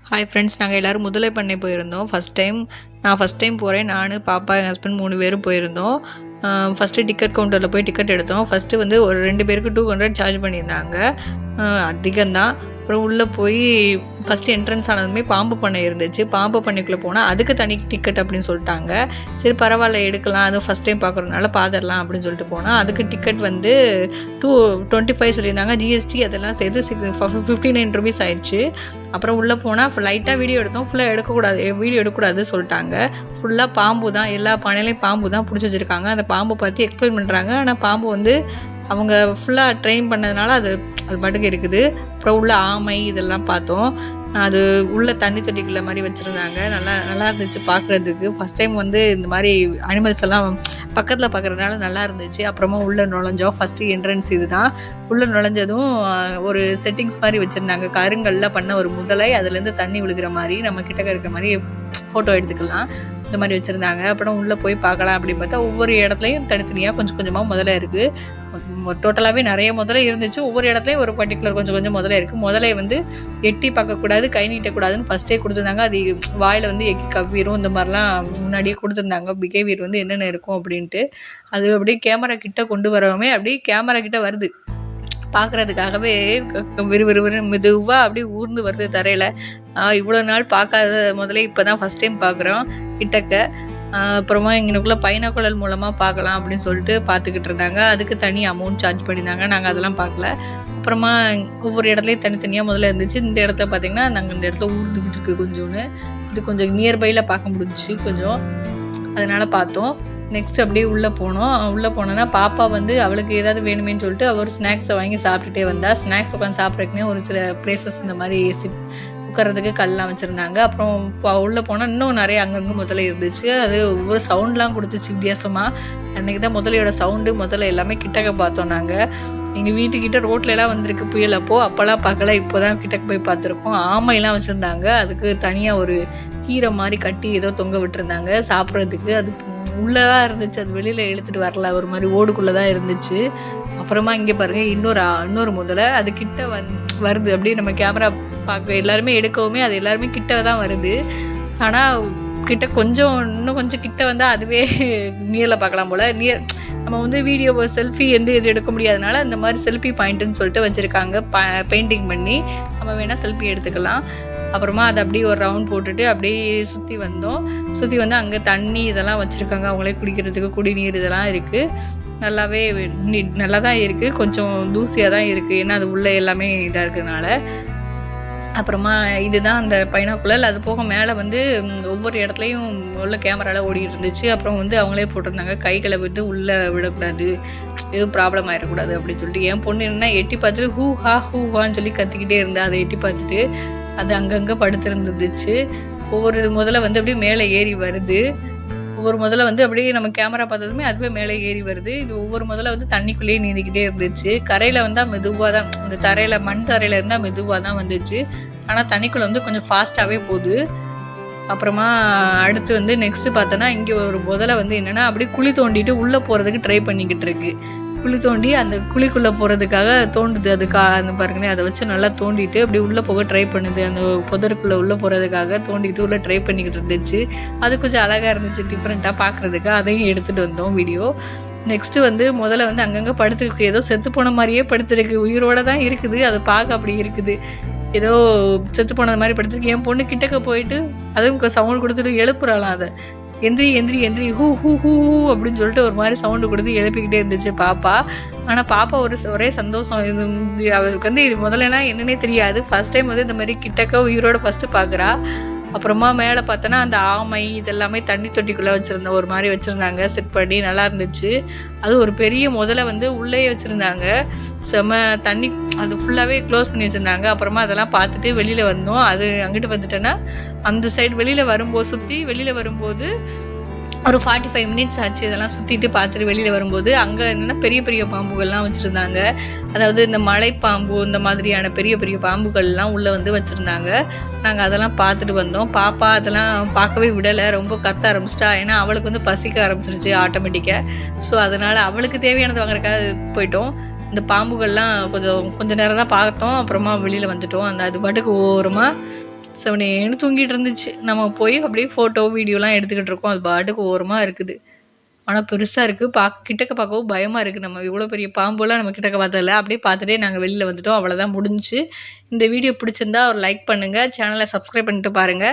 Hi friends, நாங்கள் எல்லோரும் முதலை பண்ணை போயிருந்தோம். நான் ஃபஸ்ட் டைம் போகிறேன். நான், பாப்பா, என் ஹஸ்பண்ட் 3 பேரும் போயிருந்தோம். ஃபஸ்ட்டு டிக்கெட் கவுண்டரில் போய் டிக்கெட் எடுத்தோம். ஃபஸ்ட்டு வந்து ஒரு 2 பேருக்கு 200 சார்ஜ் பண்ணியிருந்தாங்க. அதிகம்தான். அப்புறம் உள்ளே போய் ஃபஸ்ட்டு என்ட்ரன்ஸ் ஆனதுமே பாம்பு பண்ணை இருந்துச்சு. பாம்பு பண்ணைக்குள்ளே போனால் அதுக்கு தனி டிக்கெட் அப்படின்னு சொல்லிட்டாங்க. சரி பரவாயில்ல எடுக்கலாம், அதுவும் ஃபஸ்ட் டைம் பார்க்குறதுனால பார்த்துடலாம் அப்படின்னு சொல்லிட்டு போனால் அதுக்கு டிக்கெட் வந்து 225 சொல்லியிருந்தாங்க. ஜிஎஸ்டி அதெல்லாம் சேர்த்து 59 ருபீஸ் ஆயிடுச்சு. அப்புறம் உள்ளே போனால் லைட்டாக வீடியோ எடுத்தோம். ஃபுல்லாக வீடியோ எடுக்கக்கூடாது சொல்லிட்டாங்க. ஃபுல்லாக பாம்பு தான், எல்லா பானையிலையும் பாம்பு தான் பிடிச்சி வச்சுருக்காங்க. அந்த பாம்பை பற்றி எக்ஸ்பிளைன் பண்ணுறாங்க. ஆனால் பாம்பு வந்து அவங்க ஃபுல்லாக ட்ரெயின் பண்ணதுனால அது பாட்டுக்கு இருக்குது. அப்புறம் உள்ள ஆமை இதெல்லாம் பார்த்தோம். அது உள்ள தண்ணி தொட்டிக்குள்ள மாதிரி வச்சுருந்தாங்க. நல்லா இருந்துச்சு பார்க்குறதுக்கு. ஃபஸ்ட் டைம் வந்து இந்த மாதிரி அனிமல்ஸ் எல்லாம் பக்கத்தில் பார்க்குறதுனால நல்லா இருந்துச்சு. அப்புறமா உள்ளே நுழைஞ்சோம். ஃபஸ்ட்டு என்ட்ரன்ஸ் இது தான். உள்ளே நுழைஞ்சதும் ஒரு செட்டிங்ஸ் மாதிரி வச்சுருந்தாங்க. கருங்கல்ல பண்ண ஒரு முதலை, அதுலேருந்து தண்ணி விழுகிற மாதிரி நம்ம கிட்டக்க இருக்கிற மாதிரி ஃபோட்டோ எடுத்துக்கலாம், இந்த மாதிரி வச்சுருந்தாங்க. அப்புறம் உள்ளே போய் பார்க்கலாம் அப்படின்னு பார்த்தா ஒவ்வொரு இடத்துலையும் தனித்தனியாக கொஞ்சம் கொஞ்சமாக முதலை இருக்குது. டோட்டலாகவே நிறைய முதலை இருந்துச்சு. ஒவ்வொரு இடத்துலையும் ஒரு பர்டிகுலர் கொஞ்சம் கொஞ்சம் முதலை இருக்குது. முதலை வந்து எட்டி பார்க்கக்கூடாது, கை நீட்டக்கூடாதுன்னு ஃபஸ்ட்டே கொடுத்துருந்தாங்க. அது வாயில் வந்து எக்கி கவ்விரும், இந்த மாதிரிலாம் முன்னாடியே கொடுத்துருந்தாங்க. பிஹேவியர் வந்து என்னென்ன இருக்கும் அப்படின்ட்டு. அது அப்படியே கேமரா கிட்ட கொண்டு வரவே அப்படியே கேமரா கிட்ட வருது. பார்க்குறதுக்காகவே விறுவிறுவிறு மெதுவாக அப்படியே ஊர்ந்து வருது தரையில். இவ்வளோ நாள் பார்க்காத முதல்ல இப்போ தான் ஃபஸ்ட் டைம் பார்க்குறோம் கிட்டக்க. அப்புறமா எங்களுக்குள்ளே பைனாகுலர் மூலமாக பார்க்கலாம் அப்படின்னு சொல்லிட்டு பார்த்துக்கிட்டு இருந்தாங்க. அதுக்கு தனி அமௌண்ட் சார்ஜ் பண்ணியிருந்தாங்க. நாங்கள் அதெல்லாம் பார்க்கல. அப்புறமா ஒவ்வொரு இடத்துலையும் தனித்தனியாக முதல்ல இருந்துச்சு. இந்த இடத்துல பார்த்திங்கன்னா நாங்கள் இந்த இடத்துல ஊர்ந்துக்கிட்டு இருக்குது கொஞ்சோன்னு. இது கொஞ்சம் நியர்பையில் பார்க்க முடிஞ்சிச்சு கொஞ்சம், அதனால் பார்த்தோம். நெக்ஸ்ட் அப்படியே உள்ளே போனோம். உள்ளே போனோன்னா பாப்பா வந்து அவளுக்கு ஏதாவது வேணுமேன்னு சொல்லிட்டு அவர் ஸ்நாக்ஸை வாங்கி சாப்பிட்டுட்டே வந்தா. ஸ்நாக்ஸ் உட்காந்து சாப்பிட்றதுக்குனே ஒரு சில பிளேசஸ் இந்த மாதிரி உட்காரதுக்கு கல்லாம் வச்சுருந்தாங்க. அப்புறம் உள்ளே போனால் இன்னும் நிறைய அங்கங்கே முதல்ல இருந்துச்சு. அது ஒவ்வொரு சவுண்ட்லாம் கொடுத்துச்சு வித்தியாசமாக. அன்றைக்கி தான் முதலையோட சவுண்டு முதல்ல எல்லாமே கிட்டக்க பார்த்தோம். நாங்கள் எங்கள் வீட்டுக்கிட்ட ரோட்லலாம் வந்திருக்கு புயல். அப்போல்லாம் பார்க்கல, இப்போ தான் கிட்டக்க போய் பார்த்துருக்கோம். ஆமையெல்லாம் வச்சுருந்தாங்க. அதுக்கு தனியாக ஒரு கீரை மாதிரி கட்டி ஏதோ தொங்க விட்டுருந்தாங்க சாப்பிட்றதுக்கு. அது உள்ளே தான் இருந்துச்சு, அது வெளியில் இழுத்துட்டு வரல, ஒரு மாதிரி ஓடுக்குள்ளே தான் இருந்துச்சு. அப்புறமா இங்கே பாருங்கள் இன்னொரு முதலை அது கிட்ட வருது. அப்படியே நம்ம கேமரா பார்க்க எல்லாருமே எடுக்கவுமே அது எல்லாருமே கிட்ட தான் வருது. ஆனால் கிட்ட இன்னும் கொஞ்சம் கிட்ட வந்தால் அதுவே நியரில் பார்க்கலாம் போல். நம்ம வந்து வீடியோ செல்ஃபி எது எடுக்க முடியாதனால இந்த மாதிரி செல்ஃபி பாயிண்ட்டுன்னு சொல்லிட்டு வச்சுருக்காங்க. பெயிண்டிங் பண்ணி நம்ம வேணால் செல்ஃபி எடுத்துக்கலாம். அப்புறமா அதை அப்படியே ஒரு ரவுண்ட் போட்டுட்டு அப்படியே சுற்றி வந்து அங்கே தண்ணி இதெல்லாம் வச்சுருக்காங்க. அவங்களே குடிக்கிறதுக்கு குடிநீர் இதெல்லாம் இருக்குது. நல்லா தான் இருக்குது. கொஞ்சம் தூசியாக தான் இருக்குது, ஏன்னா அது உள்ளே எல்லாமே இதாக இருக்கிறதுனால. அப்புறமா இதுதான் அந்த பைனாகுலர். அது போக மேலே வந்து ஒவ்வொரு இடத்துலையும் உள்ள கேமராவில் ஓடிட்டு இருந்துச்சு. அப்புறம் வந்து அவங்களே போட்டிருந்தாங்க கைகளை விட்டு உள்ளே விடக்கூடாது, எதுவும் ப்ராப்ளம் ஆகிடக்கூடாது அப்படின்னு சொல்லிட்டு. என் பொண்ணு என்ன எட்டி பார்த்துட்டு ஹூஹான்னு சொல்லி கத்திக்கிட்டே இருந்தா. அதை எட்டி பார்த்துட்டு அது அங்கங்கே படுத்துருந்துச்சு. ஒவ்வொரு முதல்ல வந்து அப்படியே மேலே ஏறி வருது. ஒவ்வொரு முதல்ல வந்து அப்படியே நம்ம கேமரா பார்த்ததுமே அதுவே மேலே ஏறி வருது. இது ஒவ்வொரு முதல்ல வந்து தண்ணிக்குள்ளேயே நீந்திக்கிட்டே இருந்துச்சு. கரையில் வந்தால் மெதுவாக தான், இந்த தரையில் மண் தரையில் இருந்தால் மெதுவாக தான் வந்துச்சு. ஆனால் தண்ணிக்குள்ளே வந்து கொஞ்சம் ஃபாஸ்ட்டாகவே போகுது. அப்புறமா அடுத்து வந்து நெக்ஸ்ட்டு பார்த்தோன்னா இங்கே ஒரு முதல்ல வந்து என்னென்னா அப்படியே குழி தோண்டிட்டு உள்ளே போகிறதுக்கு ட்ரை பண்ணிக்கிட்டு இருக்கு. குழி தோண்டி அந்த குழிக்குள்ளே போகிறதுக்காக தோண்டுது. அந்த பாருங்களேன், அதை வச்சு நல்லா தோண்டிட்டு அப்படி உள்ளே போக ட்ரை பண்ணுது. அந்த புதருக்குள்ளே உள்ளே போகிறதுக்காக தோண்டிட்டு உள்ளே ட்ரை பண்ணிக்கிட்டு இருந்துச்சு. அது கொஞ்சம் அழகாக இருந்துச்சு, டிஃப்ரெண்ட்டாக பார்க்குறதுக்கு. அதையும் எடுத்துகிட்டு வந்தோம் வீடியோ. நெக்ஸ்ட்டு வந்து முதல்ல வந்து அங்கங்கே படுத்துருக்கு. ஏதோ செத்து போன மாதிரியே படுத்துருக்கு. உயிரோடு தான் இருக்குது, அது பார்க்க அப்படி இருக்குது. ஏதோ செத்து போனது மாதிரி படுத்துருக்கு. என் பொண்ணு கிட்டக்க போயிட்டு அதுவும் சவுண்ட் கொடுத்துட்டு எழுப்புறாளாம். அதை எந்திரி ஹூ ஹூ ஹூ அப்படின்னு சொல்லிட்டு ஒரு மாதிரி சவுண்டு கொடுத்து எழுப்பிக்கிட்டே இருந்துச்சு பாப்பா. ஆனால் பாப்பா ஒரே சந்தோஷம். அவருக்கு வந்து இது முதல்லனா என்னன்னே தெரியாது. ஃபஸ்ட் டைம் வந்து இந்த மாதிரி கிட்டக்க உயிரோட ஃபஸ்ட்டு பார்க்குறா. அப்புறமா மேலே பார்த்தோன்னா அந்த ஆமை இதெல்லாமே தண்ணி தொட்டிக்குள்ளே ஒரு மாதிரி வச்சுருந்தாங்க செட் பண்ணி, நல்லா இருந்துச்சு. அது ஒரு பெரிய முதல்ல வந்து உள்ளே வச்சுருந்தாங்க. செம தண்ணி, அது ஃபுல்லாகவே க்ளோஸ் பண்ணி வச்சுருந்தாங்க. அப்புறமா அதெல்லாம் பார்த்துட்டு வெளியில் வந்தோம். அது அங்கிட்டு வந்துட்டேன்னா அந்த சைடு வெளியில் வரும்போது ஒரு 45 மினிட்ஸ் ஆச்சு. இதெல்லாம் சுற்றிட்டு பார்த்துட்டு வெளியில் வரும்போது அங்கே என்னென்னா பெரிய பெரிய பாம்புகள்லாம் வச்சுருந்தாங்க. அதாவது இந்த மலைப்பாம்பு இந்த மாதிரியான பெரிய பெரிய பாம்புகள்லாம் உள்ளே வந்து வச்சுருந்தாங்க. நாங்கள் அதெல்லாம் பார்த்துட்டு வந்தோம். பாப்பா அதெல்லாம் பார்க்கவே விடலை, ரொம்ப கத்த ஆரம்பிச்சிட்டா. ஏன்னா அவளுக்கு வந்து பசிக்க ஆரம்பிச்சிருச்சு ஆட்டோமேட்டிக்காக. ஸோ அதனால் அவளுக்கு தேவையானது வாங்குறதுக்காக போயிட்டோம். இந்த பாம்புகள்லாம் கொஞ்சம் நேரம் தான் பார்த்தோம். அப்புறமா வெளியில் வந்துட்டோம். அது பாட்டுக்கு ஓரமாக செவனேன்னு தூங்கிட்டு இருந்துச்சு. நம்ம போய் அப்படியே ஃபோட்டோ, வீடியோலாம் எடுத்துக்கிட்டு இருக்கோம். அது பாட்டுக்கு ஓரமா இருக்குது. ஆனா பெருசா இருக்கு. கிட்டக்க பார்க்கவும் பயமா இருக்கு. நம்ம இவ்வளோ பெரிய பாம்புலாம் நம்ம கிட்டக்க பார்த்ததில்ல. அப்படியே பார்த்துட்டே நாங்க வெளில வந்துட்டோம். அவ்வளோதான் முடிஞ்சுச்சு. இந்த வீடியோ பிடிச்சிருந்தா ஒரு லைக் பண்ணுங்க. சேனல சப்ஸ்கிரைப் பண்ணிட்டு பாருங்க.